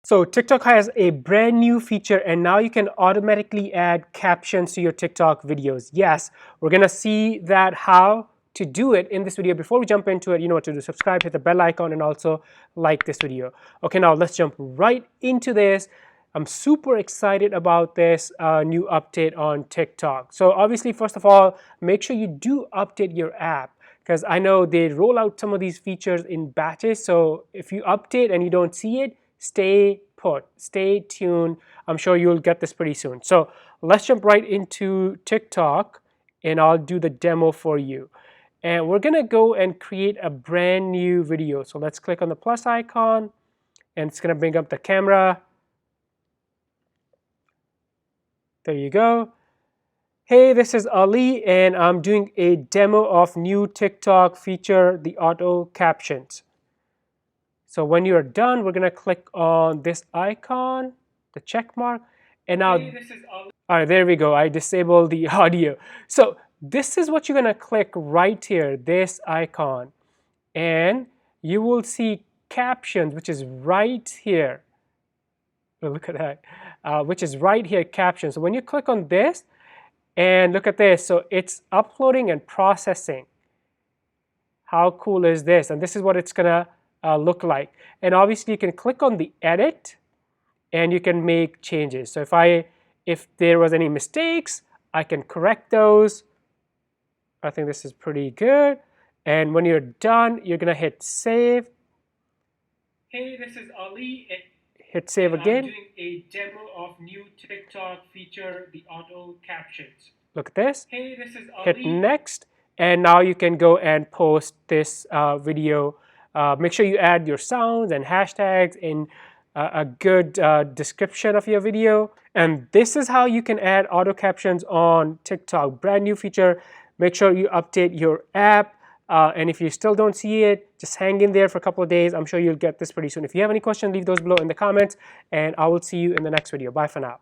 So TikTok has a brand new feature, and now you can automatically add captions to your TikTok videos. Yes, we're gonna see that how to do it in this video. Before we jump into it, you know what to do. Subscribe, hit the bell icon, and also like this video. Okay, now let's jump right into this. I'm super excited about this new update on TikTok. So obviously, first of all, make sure you do update your app, because I know they roll out some of these features in batches. So if you update and you don't see it, stay put, stay tuned. I'm sure you'll get this pretty soon. So let's jump right into TikTok, and I'll do the demo for you. And we're gonna go and create a brand new video. So let's click on the plus icon, and it's gonna bring up the camera. There you go. Hey, this is Ali, and I'm doing a demo of new TikTok feature, the auto captions. So when you're done, we're gonna click on this icon, the check mark, and now, hey, this is Ali. All right, there we go. I disabled the audio. So this is what you're gonna click right here, this icon, and you will see captions, which is right here. Oh, look at that, which is right here, captions. So when you click on this, and look at this, so it's uploading and processing. How cool is this? And this is what it's gonna look like. And obviously you can click on the edit and you can make changes. So if there was any mistakes, I can correct those. I think this is pretty good. And when you're done, you're gonna hit save. Hey, this is Ali. Hit save again. I'm doing a demo of new TikTok feature, the auto captions. Look at this. Hey, this is Ali. Hit next, and now you can go and post this video. Make sure you add your sounds and hashtags in a good description of your video. And this is how you can add auto captions on TikTok. Brand new feature. Make sure you update your app. And if you still don't see it, just hang in there for a couple of days. I'm sure you'll get this pretty soon. If you have any questions, leave those below in the comments, and I will see you in the next video. Bye for now.